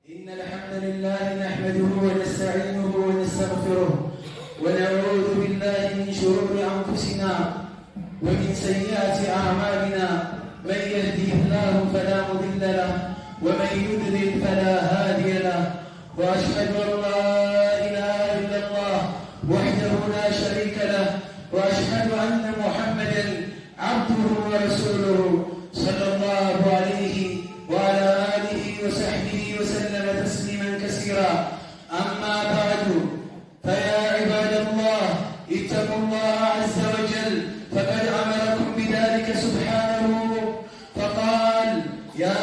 إن الحمد لله نحمده ونستعينه ونستغفره ونعوذ بالله من شرور أنفسنا ومن سيئات أعمالنا. من يهده الله فلا مضل له ومن يضلل فلا هادي له. وأشهد أن لا إله إلا الله وحده لا شريك له وأشهد أن محمدا عبده ورسوله صلى الله عليه وعلى آله وصحبه وسلم تسليما كثيرا. أما بعد، فيا عباد الله اتقوا الله عز وجل، فقد أمركم بذلك سبحانه فقال: يا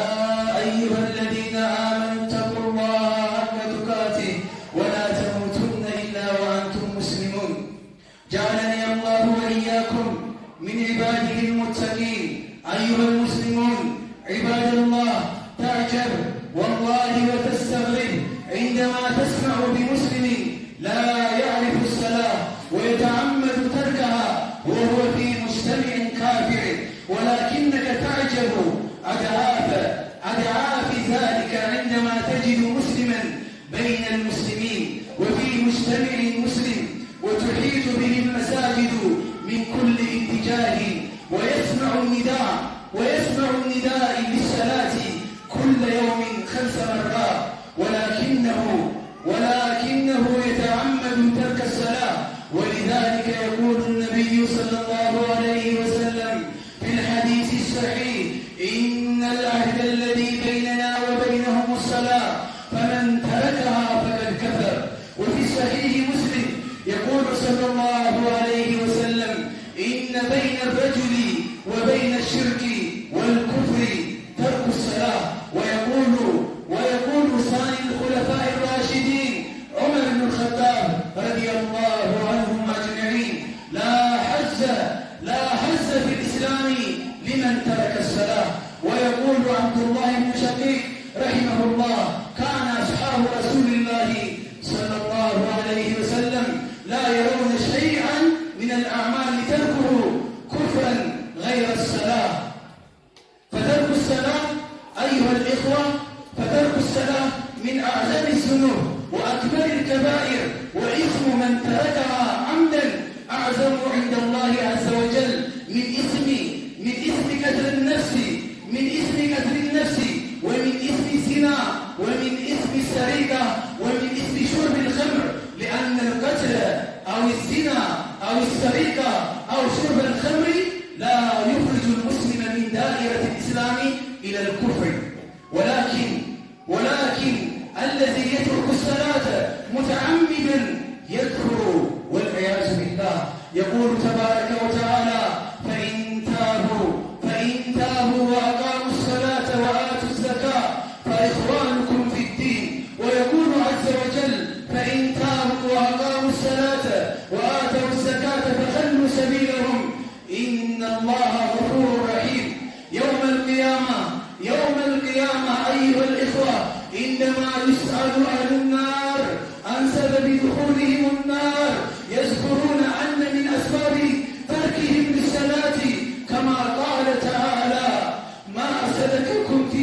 أيها الذين آمنوا اتقوا الله حق تقاته ولا تموتن إلا وأنتم مسلمون. جعلني الله وإياكم من عباده المتقين. أيها المسلمون عباد الله، تعجب والله وتستغرب عندما تسمع بمسلم لا يعرف الصلاة ويتعمد تركها وهو في مجتمع كافر، ولكنك تعجب أضعاف ذلك عندما تجد مسلما بين المسلمين وفي مجتمع مسلم وتحيط به المساجد من كل اتجاه ويسمع النداء للصلاة كل يوم 5 مرات، ولكنه يتعمد ترك الصلاة. ولذلك يقول النبي صلى الله عليه وسلم في الحديث الصحيح: إن العهد الذي بيننا وبينهم الصلاة، فمن تركها فقد كفر. وفي صحيح مسلم يقول صلى الله عليه وسلم: إن بين الرجل وبين الشرك والكفر ترك الصلاة. ويقول ثاني الخلفاء الراشدين عمر بن الخطاب رضي الله عنهم أجمعين: لا حظ في الإسلام لمن ترك الصلاة. ويقول عبد الله بن شقيق رحمه الله: كان أصحاب رسول الله صلى الله عليه وسلم لا يرون شيئا من الأعمال تركه كفرا غير الصلاة. فترك الصلاة أيها الإخوة، فترك الصلاة من أعظم الذنوب وأكبر الكبائر، وإثم من تركها عمدا أعظم عند الله عز وجل من إثم قتل النفس، ومن إثم الزنا، ومن إثم السرقة، ومن إثم شرب الخمر. لأن القتل أو الزنا أو السرقة أو شرب الخمر لا يخرج المسلم من دائرة الإسلام إلى الكفر، ولكن الذي يترك الصلاة متعمدا يكفر والعياذ بالله. يقول تبارك وتعالى: فإن تابوا وأقاموا الصلاة وآتوا الزكاة فإخوانكم في الدين. ويقول عز وجل: فإن تابوا وأقاموا الصلاة وآتوا الزكاة فخلوا سبيلهم إن الله غفور رحيم. يوم القيامة أيها الإخوة، عندما يسأل أهل النار عن سبب دخولهم النار، يذكرون أن من أسباب تركهم للصلاة كما قال تعالى: ما سلككم في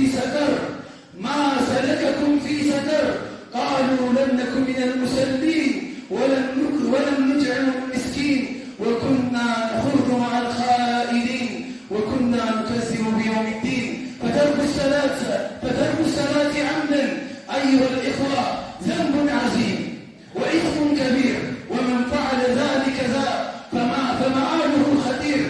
سقر؟ قالوا: لم نكن من المصلين ولم نطعم المسكين وكنا نخوض مع الخائضين وكنا نكذب بيوم الدين. فترك الصلاة عمدا أيها الإخوة ذنب عظيم وإثم كبير، ومن فعل ذلك فمآله خطير.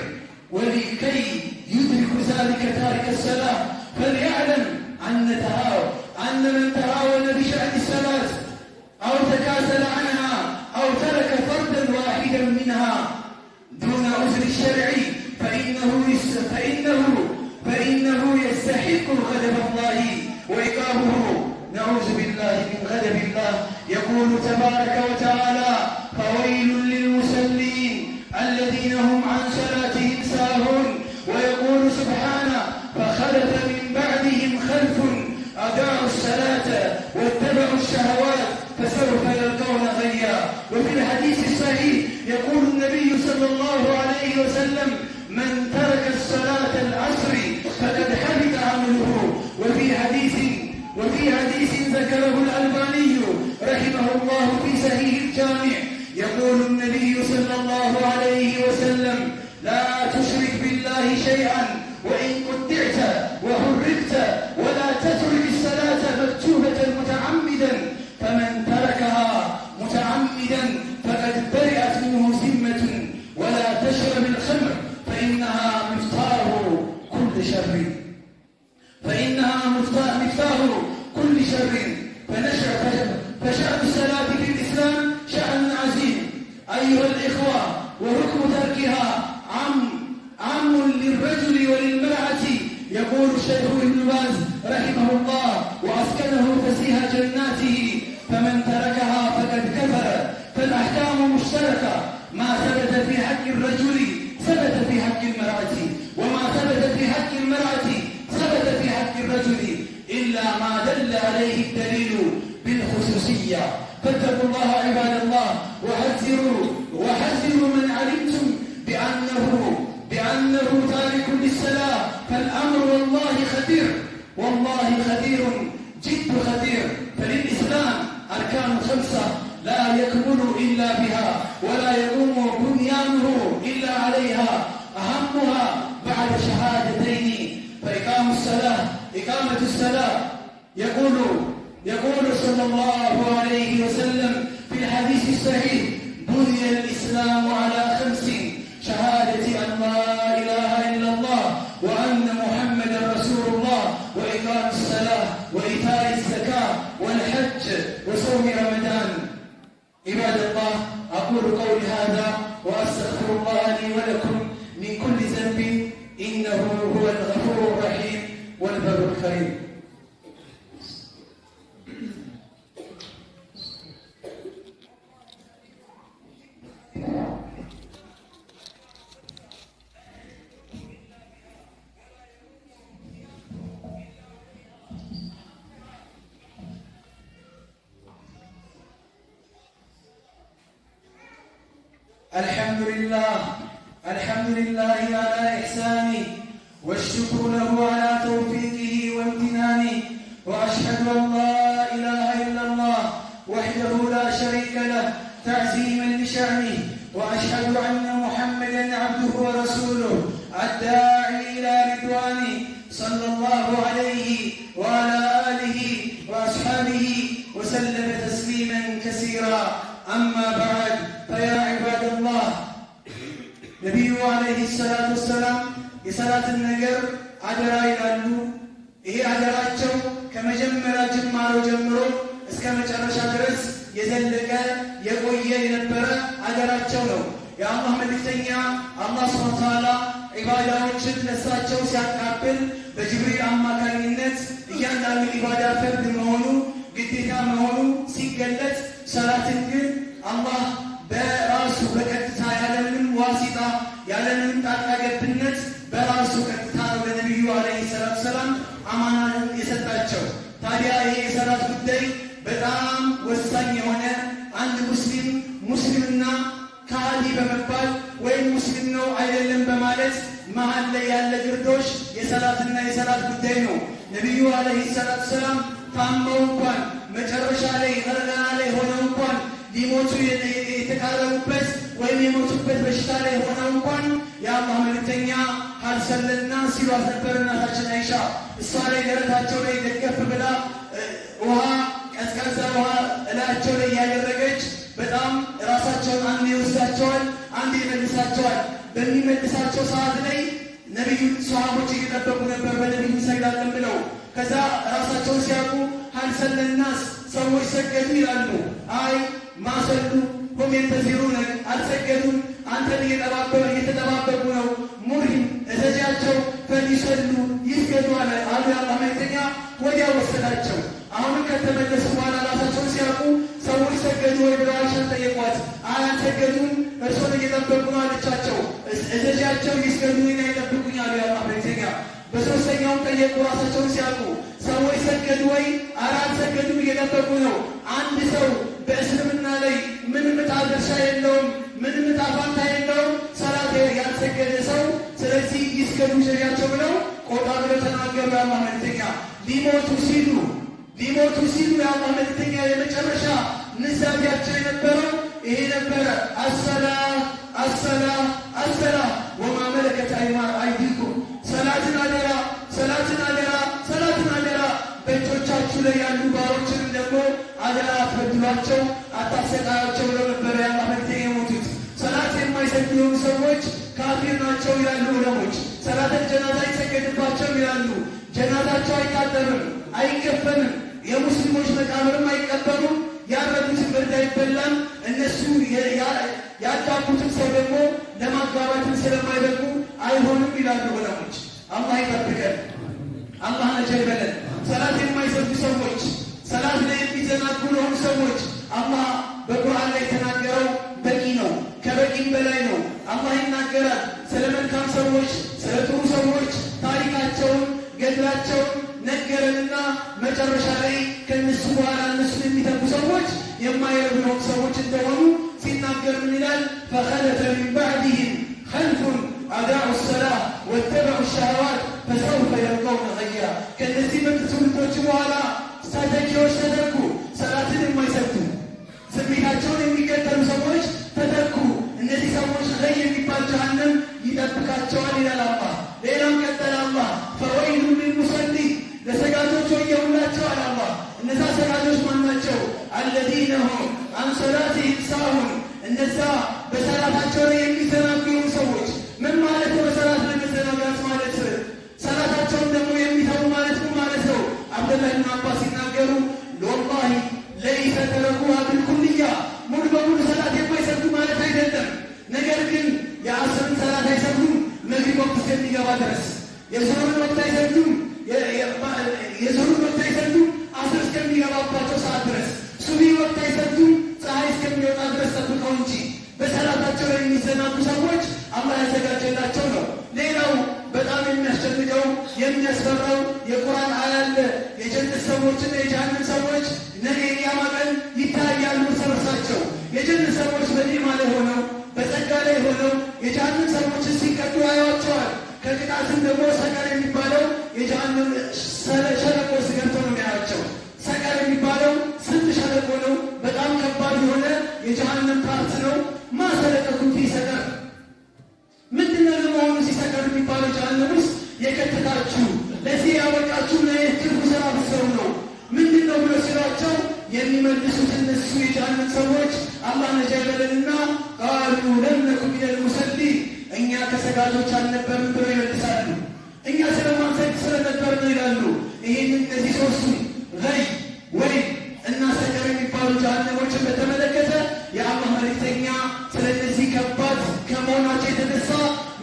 ولكي يدرك ذلك تارك الصلاة فليعلم أن من تهاون بشأن الصلاة أو تكاسل عنها أو ترك فردا واحدا منها دون عذر الشرعي فإنه يستحق غضب الله وعقابه. نعوذ بالله من غضب الله. يقول تبارك وتعالى: فويل للمصلين الذين هم عن صلاتهم ساهون. ويقول سبحانه: فخلف من بعدهم خلف أضاعوا الصلاة واتبعوا الشهوات فسوف يلقون غيا. وفي الحديث الصحيح يقول النبي صلى الله عليه وسلم: من ترك الصلاة العصر فقد حبط عمله. وفي حديث ذكره فمن تركها فقد كفر. فالأحكام مشتركة، ما ثبت في حق الرجل ثبت في حق المرأة، وما ثبت في حق المرأة ثبت في حق الرجل، إلا ما دل عليه الدليل بالخصوصية. فاتقوا الله عباد الله، وحذروا من علمتم بأنه تارك للصلاة، فالأمر والله خطير، والله خطير جد خطير. فللإسلام أركان 5 لا يكمل إلا بها، ولا يقوم بنيانه إلا عليها. أهمها بعد شهادتين إقامة الصلاة. يقول صلى الله عليه وسلم في الحديث الصحيح: بني الإسلام على 5: شهادة أن لا إله إلا الله وأن محمدا رسول الله، وإقام الصلاة، وإيتاء الزكاة، والحج، وصوم رمضان. عباد الله، أقول قولي هذا وأستغفر الله لي ولكم من كل ذنب، إنه هو الغفور الرحيم والبر الكريم. الحمد لله على إحسانه، والشكر له على توفيقه وامتنانه، وأشهد أن لا إله إلا الله وحده لا شريك له تعظيما لشأنه، وأشهد أن محمدا عبده ورسوله الداعي إلى رضوانه، صلى الله عليه وعلى آله وأصحابه وسلم تسليما كثيرا. أما بعد، فيا عباد الله، ነቢዩ ዓለይሂ ሰላቱ ወሰላም የሰላትን ነገር አደራ ይላሉ። ይሄ አደራቸው ከመጀመሪያ ጅማሮ ጀምሮ እስከ መጨረሻ ድረስ የዘለቀ የቆየ የነበረ አደራቸው ነው። የአላህ መልእክተኛ አላህ ሱብሓነሁ ወተዓላ ዒባዳዎችን ለሳቸው ሲያካፍል በጅብሪል አማካኝነት እያንዳንዱ ዒባዳ ፈርድ መሆኑ ግዴታ መሆኑ ሲገለጽ፣ ሰላትን ግን አላህ በራሱ በቀጥታ ያለምንም ዋሲጣ ያለምንም ጣልቃ ገብነት በራሱ ቀጥታ ነው ለነቢዩ ዓለይሂ ሰላቱ ወሰላም አማናን የሰጣቸው። ታዲያ ይሄ የሰላት ጉዳይ በጣም ወሳኝ የሆነ አንድ ሙስሊምና ከሃዲ በመባል ወይም ሙስሊም ነው አይደለም በማለት መሀል ላይ ያለ ግርዶሽ የሰላትና የሰላት ጉዳይ ነው። ነቢዩ ዓለይሂ ሰላቱ ወሰላም ታመው እንኳን መጨረሻ ላይ ገርገራ ላይ ሆነው እንኳን ሊሞቱ የተቃረቡበት ወይም የሞቱበት በሽታ ላይ ሆነው እንኳን የአላህ መልእክተኛ ሀልሰለና ሲሏት ነበር እናታችን አይሻ። እሷ ላይ ደረታቸው ላይ ደገፍ ብላ ውሃ ቀዝቃዛ ውሃ እላቸው ላይ እያደረገች በጣም ራሳቸውን አንድ ይወስዳቸዋል፣ አንድ ይመልሳቸዋል። በሚመልሳቸው ሰዓት ላይ ነቢዩ ሰሃቦች እየጠበቁ ነበር በነቢዩ እንሰግዳለን ብለው። ከዛ ራሳቸውን ሲያውቁ ሀልሰለናስ ሰዎች ሰገዱ ይላሉ። አይ ማሰሉ ሁም የንተዚሩነ አልሰገዱም፣ አንተን እየተጠባበቁ ነው። ሙሪም እዘዣቸው ፈሊሰሉ ይስገዱ አሉ የአላህ መልእክተኛ። ወዲያ ወሰዳቸው። አሁንም ከተመለሱ በኋላ ራሳቸውን ሲያውቁ ሰዎች ሰገዱ ወይ ብለው አይሻን ጠየቋት። አይ አልሰገዱም፣ እርሶን እየጠበቁ ነው አለቻቸው። እዘዣቸው ይስገዱና ይጠብቁኝ አሉ የአላህ መልእክተኛ። በሶስተኛውም ጠየቁ ራሳቸውን ሲያውቁ ሰዎች ሰገዱ ወይ? ኧረ አልሰገዱም፣ እየጠበቁ ነው። አንድ ሰው በእስልምና ላይ ምንም ዕጣ ድርሻ የለውም፣ ምንም ዕጣ ፋንታ የለውም ሰላት ያልሰገደ ሰው። ስለዚህ ይስገዱ ሸሪያቸው ብለው ቆጣ ብለው ተናገሩ የአላህ መልእክተኛ። ሊሞቱ ሲሉ የአላህ መልእክተኛ የመጨረሻ ንዛቢያቸው የነበረው ይሄ ነበረ። አሰላ ወማ መለከት አይዲኩም፣ ሰላትን አደራ፣ ሰላትን አደራ፣ ሰላትን አደራ። በእጆቻችሁ ላይ ያሉ ባሮችንም ደግሞ አደራ አትበድሏቸው፣ አታሰቃያቸው ብለው ነበረ የአላህ መልእክተኛ የሞቱት። ሰላት የማይሰግዱ ሰዎች ካፊር ናቸው ይላሉ ዑለሞች። ሰላተል ጀናዛ አይሰገድባቸውም ይላሉ። ጀናዛቸው አይታጠብም፣ አይከፈንም፣ የሙስሊሞች መቃብርም አይቀበሩም፣ ያረዱትን በርድ አይበላም። እነሱ ያጋቡትን ሰው ደግሞ ለማጋባትን ስለማይበቁ አይሆንም ይላሉ ዑለሞች። አላህ ይጠብቀን፣ አላህ ነጃ ይበለን። ሰላት የማይሰግዱ ሰዎች፣ ሰላት ላይ የሚዘናጉ ለሆኑ ሰዎች ሰዎች ስለ ጥሩ ሰዎች ታሪካቸውን ገድላቸውን ነገረንና መጨረሻ ላይ ከነሱ በኋላ እነሱን የሚተኩ ሰዎች የማይረቡ ሰዎች እንደሆኑ ሲናገር ምን ይላል? ፈኸለፈ ሚን ባዕድህም ኸልፉን አዳዑ ሰላህ ወተበዑ ሸሃዋት ፈሰውፈ የልቀውነ ገያ። ከእነዚህ ምርጥ ትውልዶች በኋላ ተተኪዎች ተተኩ፣ ሰላትን የማይሰግዱ ስሜታቸውን የሚከተሉ ሰዎች ተተኩ። እነዚህ ሰዎች ላይ የሚባል ጀሃነም ይጠብቃቸዋል ይላል አላህ። ሌላም ቀጠለ አላህ ፈወይሉን ሊልሙሰሊን፣ ለሰጋጆች ወየውላቸው አለ አላህ። እነዛ ሰጋጆች ማን ናቸው? አለዚነ ሁም አን ሰላቲሂም ሳሁን፣ እነዛ በሰላታቸው ላይ የሚዘናጉ ሰዎች። ምን ማለት ነው? በሰላት ላይ መዘናጋት ማለት ሰላታቸውን ደግሞ የሚተዉ ማለት ነው ማለት ነው። አብዱላህ ብን አባስ ሲናገሩ ወላሂ ለይሰ ተረኩሃ ቢልኩልያ፣ ሙሉ በሙሉ ሰላት የማይሰግዱ ማለት አይደለም። ነገር ግን የአስርን ሰላት አይሰግዱም መግሪብ ወቅት እስከሚገባ ድረስ፣ የዙሁርን ወቅት አይሰግዱም የዙሁርን ወቅት አይሰግዱም አስር እስከሚገባባቸው ሰዓት ድረስ፣ ሱቢ ወቅት አይሰግዱም ፀሐይ እስከሚወጣ ድረስ ጠብቀው እንጂ። በሰላታቸው ላይ የሚዘናጉ ሰዎች አላህ ያዘጋጀላቸው ነው። ሌላው በጣም የሚያስጨንቀው የሚያስፈራው የቁርአን አያ አለ። የጀነት ሰዎችና የጀሃነም ሰዎች ነገ የቂያማ ቀን ይታያሉ እርስ በርሳቸው። የጀነት ሰዎች በኒዕማ ላይ ሆነው በጸጋ ላይ ሆነው የጀሃነም ሰዎችን ሲቀጡ ያዩዋቸዋል። ከቅጣትም ደግሞ ሰቀር የሚባለው የጀሃነም ሸለቆ ውስጥ ገብተው ነው ያያቸው። ሰቀር የሚባለው ስንት ሸለቆ ነው። በጣም ከባድ የሆነ የጀሃነም ፓርት ነው። ማሰለቀኩም ፊ ሰቀር፣ ምንድነው ለመሆኑ ሲሰቀር የሚባለው ጀሃነም ውስጥ የከተታችሁ ለዚህ ያበቃችሁ ለክፉ ስራ ብትሰሩ ነው ምንድነው ብሎ ሲሏቸው የሚመልሱት እነሱ የጀሃነም ሰዎች አላህ ነጃ ይበለንና ቃሉ ለም ነኩ ሚነል ሙሰሊን፣ እኛ ከሰጋጆች አልነበርም ብለው ይመልሳሉ። እኛ ስለማንሰግድ ስለነበር ነው ይላሉ። ይህን እነዚህ ሶስቱ ገይ ወይ እና ሰቀር የሚባሉ ጀሃነሞችን በተመለከተ የአላህ መልእክተኛ ስለ እነዚህ ከባድ ከመሆናቸው የተነሳ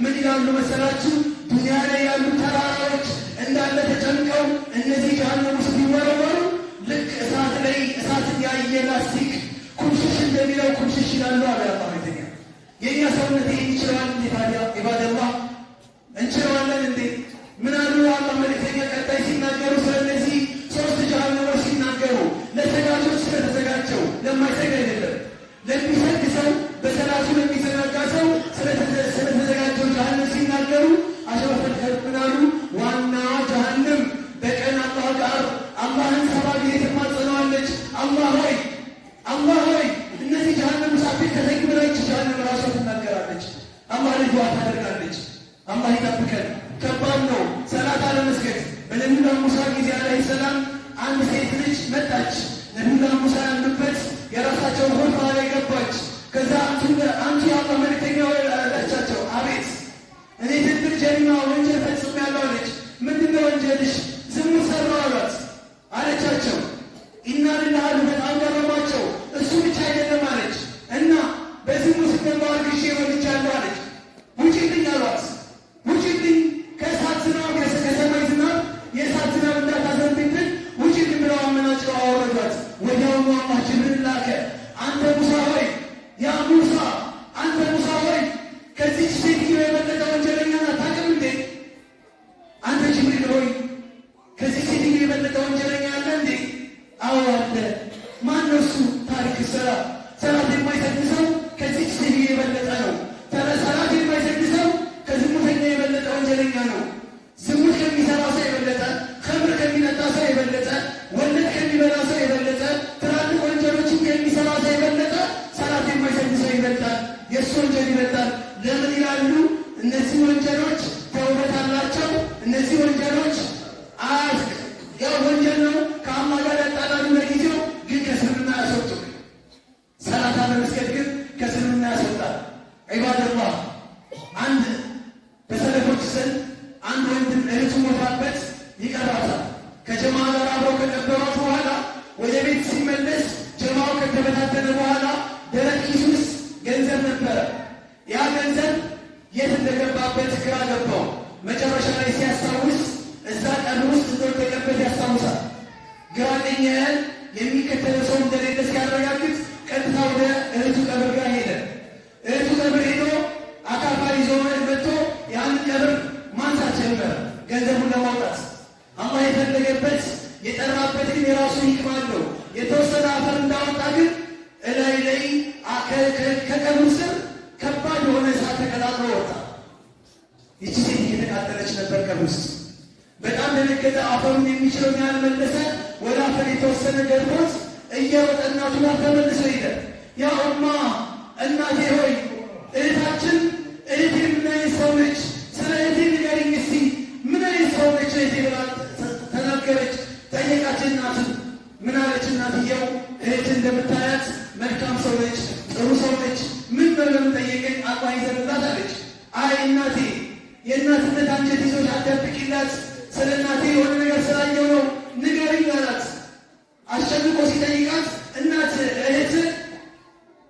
ምን ይላሉ መሰላችሁ? ዱንያ ላይ ያሉ ተራራዎች እንዳለ ተጨምቀው እነዚህ ጀሃነም ውስጥ ቢወረወሩ ልክ እሳት ላይ እሳትን ያየ ላስቲክ ኩምሽሽ እንደሚለው ኩምሽሽ ይላሉ አለ አላህ መልእክተኛ። የእኛ ሰውነት ይህን ይችለዋል እንዴ ታዲያ? ኢባደላህ እንችለዋለን እንዴ? ምን አሉ አላህ መልእክተኛ ቀጣይ ሲናገሩ ስለነዚህ ሶስት ጀሃነሞች ሲናገሩ ለሰጋጆች ስለተዘጋጀው ለማይሰግ አይደለም፣ ለሚሰግ ሰው በሰላቱ ለሚዘናጋ ሰው ስለተዘጋጀው ጀሃነም ሲናገሩ አሸረፈል ኸልቅ ምን አሉ? ዋና ጀሃነም በቀን አላህ ጋር አላህን 70 ጊዜ ትማጸነዋለች። አላህ ሆይ እነዚህ ጀሃነም ሳፊት ከተግ ብለች ጀሃነም ራሷ ትናገራለች። አላህ ልጇ ታደርጋለች። አላህ ይጠብቀን። ከባድ ነው ሰላት አለመስገድ። በነቢዩላህ ሙሳ ጊዜ አለይሂ ሰላም አንድ ሴት ልጅ መጣች። ነቢዩላህ ሙሳ ያሉበት የራሳቸው ሆፋ ላይ ገባች። ከዛ አንቱ የአላህ መልእክተኛ አለቻቸው። አቤት እኔ ትልቅ ጀሪማ ወንጀል ፈጽሜያለሁ አለች። ምንድነው ወንጀልሽ? ዝሙት ሰራሁ አሏት አለቻቸው። ኢና ሊላሂ አሉ። በጣም ገረማቸው። እሱ ብቻ አይደለም አለች እና በዝሙት እንደማር ግሼ ወልጃለሁ አለች። ውጪልኝ አሏት። ውጪልኝ ከእሳት ዝናብ ከሰማይ ዝናብ የእሳት ዝናብ እንዳታዘንብብን ውጪልኝ ብለው አመናጭው አወረዷት። ወዲያውኑ አላህ ጅብሪል ላከ። አንተ ሙሳ ሆይ ያ ሙሳ አንተ ሙሳ ሆይ ከዚች ሴትዮ የበለጠ ወንጀለኛ አታውቅም እንዴ? አንተ ጅብሪል ሆይ ከዚህ ሴትዮ የበለጠ ወንጀለኛ አለ እንዴ? አዎ አለ። ማን ነው እሱ? ታሪክ ስራ ሰላት የማይሰግድ ሰው ከዚች ሴትዮ የበለጠ ነው። ሰላት የማይሰግድ ሰው ከዝሙተኛ የበለጠ ወንጀለኛ ነው። ዝሙት ከሚሰራ ሰው የበለጠ፣ ኸምር ከሚጠጣ ሰው የበለጠ፣ ወለድ ከሚበላ ሰው የበለጠ፣ ትላልቅ ወንጀሎችን ከሚሰራ ሰው የበለጠ ሰላት የማይሰግድ ሰው ይበልጣል። የእሱ ወንጀል ይበልጣል። ለምን ይላሉ? እነዚህ ወንጀሎች ተውበት አላቸው። እነዚህ ወንጀሎች ያው ወንጀል ነው ከአላህ ጋር ያጣላሉ ለጊዜው፣ ግን ከእስልምና ያስወጡ። ሰላት አለመስገድ ግን ከእስልምና ያስወጣል። ዒባደላህ አንድ በሰለፎች ዘንድ አንድ ወንድም እህቱ ሞታበት ይቀራታል። ከጀማ ጋር አብረው ከቀበሯት በኋላ ወደ ቤት ሲመለስ ጀማው ከተበታተነ በኋላ ደረት ኪስ ውስጥ ገንዘብ ነበረ። ያ ገንዘብ የት እንደገባበት ግራ ገባው። መጨረሻ ላይ ሲያስታውስ እዛ ቀን ውስጥ እንደወደቀበት ያስታውሳል። ግራ ቀኝ የሚከተለው ሰው እንደሌለ ሲያረጋግጥ ቀጥታ ወደ እህቱ ቀብር ጋር ሄደ። እህቱ ቀብር ሄዶ አካፋ ይዞ መጥቶ ያን ቀብር ከቀብሩ ስር ከባድ የሆነ እሳት ተቀጣጥሎ ወጣ። ይቺ ሴት እየተቃጠለች ነበር ቀብር ውስጥ። በጣም ደነገጠ። አፈሩን የሚችለውን ያህል መለሰ። ወደ አፈር የተወሰነ ገርፎት እየሮጠ እናቱ ጋር ተመልሶ ሄደ። ያ ኡማ እናቴ ሆይ እህታችን እህቴ ምን አይነት ሰው ነች? ስለ እህቴ ንገሪኝ እስቲ፣ ምን አይነት ሰው ነች እህቴ ብላ ተናገረች። ጠየቃች እናቱ። ምን አለች እናትየው? እህት እንደምታያት መልካም ሰው ነች፣ ጥሩ ሰው ነች። ምን በለም ጠየቀኝ፣ አላህ ይዘንላት አለች። አይ እናቴ የእናትነት አንጀት ይዞሽ አትደብቂላት፣ ስለ እናቴ የሆነ ነገር ስላየው ነው ንገሪኝ አላት። አስጨንቆ ሲጠይቃት እናት እህት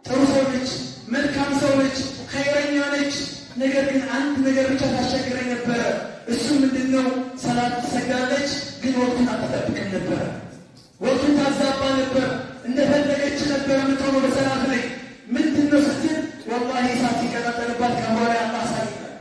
ጥሩ ሰው ነች፣ መልካም ሰው ነች፣ ኸይረኛ ነች። ነገር ግን አንድ ነገር ብቻ ታስቸግረኝ ነበረ። እሱ ምንድን ነው? ሰላት ትሰግዳለች፣ ግን ወቅቱን አትጠብቅም ነበረ። ወቅቱን ታዛባ ነበር። እንደፈለገች ነበር የምትሆነው በሰላት ላይ። ምንድን ነው ስትል ወላሂ እሳት ሲቀጣጠልባት ከበኋላ አላህ አሳይናል።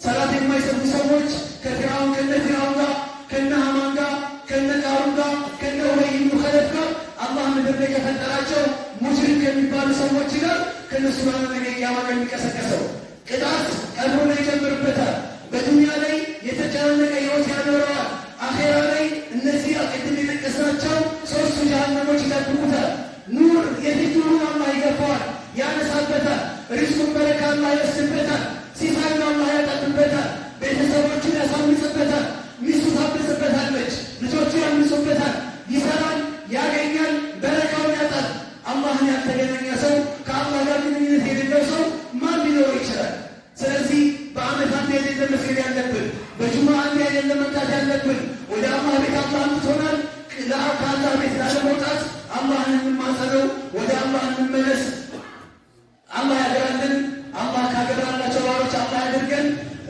ሰላት የማይሰግዱ ሰዎች ከፊርዓውን ከነ ፊርዓውን ጋር ከነ ሃማን ጋር ከነ ቃሩን ጋር ከነ ኡበይ ብኑ ኸለፍ ጋር አላህ ምድር ላይ ከፈጠራቸው ሙጅሪም ከሚባሉ ሰዎች ጋር ከነሱ ጋር ነገ ቂያማ የሚቀሰቀሰው ቅጣት ቀብሩ ላይ ይጀምርበታል። በዱንያ ላይ የተጨናነቀ ሕይወት ያኖረዋል። አኼራ ላይ እነዚህ ቅድም የጠቀስናቸው ሶስቱ ጀሃነሞች ይጠብቁታል። ኑር የፊት ኑሩን አላህ ይገፋዋል፣ ያነሳበታል። ሪዝቁን በረካ አላህ ይወስድበታል። ሲሳዩን አላህ ያጠብበታል። ቤተሰቦቹን ያሳምጽበታል። ሚስቱ ታብጽበታለች፣ ልጆቹ ያምጹበታል። ይሰራል፣ ያገኛል፣ በረካውን ያጣል። አላህን ያልተገናኘ ሰው ከአላህ ጋር ግንኙነት የሌለው ሰው ማን ሊኖር ይችላል? ስለዚህ በዓመት አንድ አይደለም መስገድ ያለብን፣ በጁማ አንድ አይደለም መምጣት ያለብን። ወደ አላህ ቤት አላህ አምጥቶናል። ከአላህ ቤት ላለመውጣት አላህን እንማጸነው፣ ወደ አላህ እንመለስ። አላህ ያገራልን። አላህ ካገራላቸው ባሮች አላህ ያድርገን።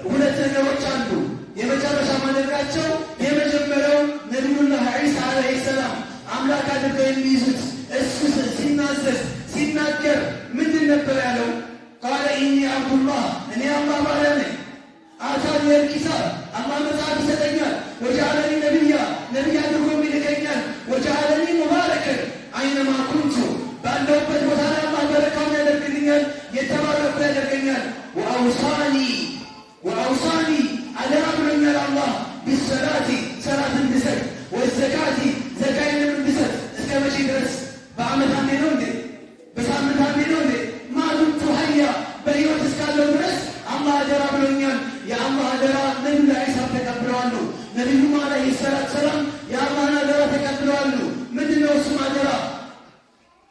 ሁለት ነገሮች አሉ የመጨረሻ ማድረጋቸው። የመጀመሪያው ነቢዩላህ ዒሳ ዓለይሂ ሰላም አምላክ አድርገው የሚይዙት እሱ ሲናዘዝ ሲናገር ምንድን ነበር ያለው? ቃለ ኢኒ አብዱላህ፣ እኔ አላህ ባሪያ ነኝ። አታኒ አልኪታብ፣ አላህ መጽሐፍ ይሰጠኛል። ወጀዐለኒ ነቢያ፣ ነቢይ አድርጎም ይልከኛል። ወጀዐለኒ ሙባረከን አይነማ ኩንቱ፣ ባለሁበት ቦታ ላይ አላህ በረካውን ያደርግልኛል፣ የተባረኩ ያደርገኛል። ወአውሳኒ አደራ ብሎኛል አላህ ቢሰላቲ፣ ሰላት እንድሰጥ፣ ወዘካቲ፣ ዘካይንም እንድሰጥ። እስከ መቼ ድረስ? በዓመት አንዴ ነው እንዴ? በሳምንት አንዴ ነው እንዴ? ማዱቱ ሀያ፣ በሕይወት እስካለው ድረስ አላህ አደራ ብሎኛል። የአላህ አደራ ነቢዩላህ ዒሳም ተቀብለዋሉ። ነቢዩም ዓለይሂ ሰላቱ ሰላም የአላህን አደራ ተቀብለዋሉ። ምንድነው እሱም አደራ?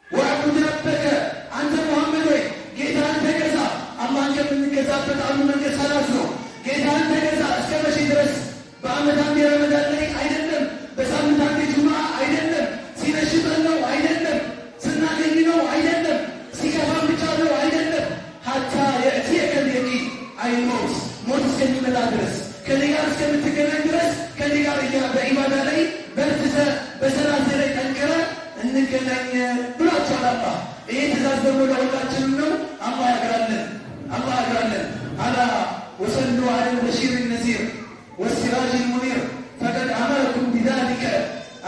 ወዕቡድ ረበከ፣ አንተ ሙሐመድ ወይ ጌታን ተገዛ። አላህን ከምንገዛበት አንዱ መንገድ ሰላት ነው። ጌታን ተገዛ። እስከ መቼ ድረስ? በዓመት አንዴ ረመዳን ላይ አይደለም፣ በሳምንት አንዴ ጁማ አይደለም፣ ሲነሽጠን ነው አይደለም፣ ስናገኝ ነው አይደለም፣ ሲከፋን ብቻ ነው አይደለም። ሀታ የእትየከል የቂን አይሞት፣ ሞት እስከሚመጣ ድረስ ከኔ ጋር እስከምትገናኝ ድረስ ከኔ ጋር በኢባዳ ላይ በርትተ በሰላት ላይ ጠንክረ እንገናኝ ብሏቸዋል አላህ። ይሄ ትእዛዝ ደግሞ ለሁላችንም ነው። አላህ ያግራለን፣ አላህ ያግራለን። አላ ወሰሉ ዐለ ልበሺር ነዚር والسراج المنير فقد أمركم بذلك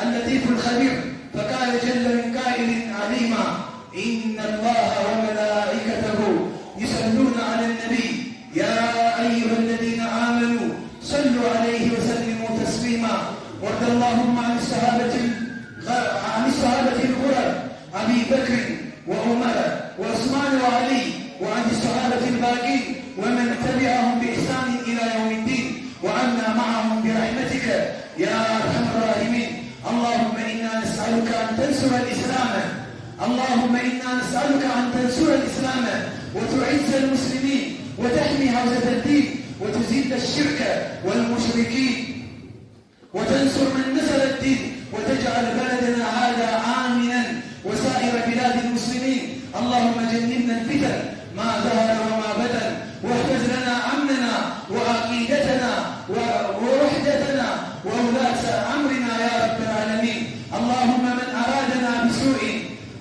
اللطيف الخبير فقال جل من قائل عليما إن الله وملائكته يصلون على النبي يا أيها الذين آمنوا صلوا عليه وسلموا تسليما وارض اللهم عن الصحابة الغرر أبي بكر وعمر وعثمان وعلي وعن الصحابة الباقين ومن تبعهم بإحسان إلى يوم الدين وعنا معهم برحمتك يا أرحم الراحمين. اللهم إنا نسألك أن تنصر الإسلام، اللهم إنا نسألك أن تنصر الإسلام وتعز المسلمين وتحمي حوزة الدين وتزيل الشرك والمشركين وتنصر من نصر الدين وتجعل بلدنا هذا آمنا وسائر بلاد المسلمين. اللهم جنبنا الفتن ما ظهر وما بطن واحفظ لنا أمننا وعقيدتنا ووحدتنا وولاة أمرنا يا رب العالمين. اللهم من أرادنا بسوء،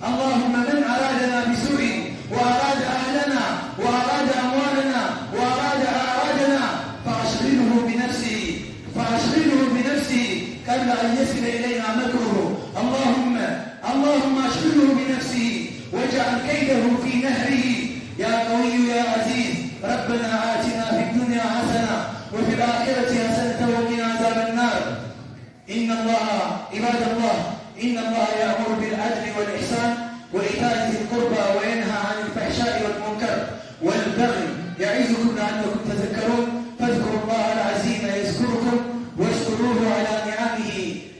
اللهم من أرادنا بسوء وأراد أهلنا وأراد أموالنا وأراد أعراضنا فأشغله بنفسه قبل أن يصل إلينا مكره. اللهم أشغله بنفسه واجعل كيده في نهره يا قوي يا عزيز. ربنا آتنا في الدنيا حسنة وفي الآخرة حسنة وقنا عذاب النار. عباد الله، إن الله يأمر بالعدل والإحسان وإيتاء ذي القربى وينهى عن الفحشاء والمنكر والبغي يعظكم لعلكم تذكرون. فاذكروا الله العظيم يذكركم واشكروه على نعمه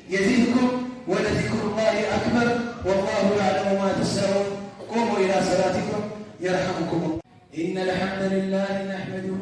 يزدكم ولذكر الله أكبر والله يعلم ما تصنعون. قوموا إلى صلاتكم يرحمكم الله. إن الحمد لله نحمده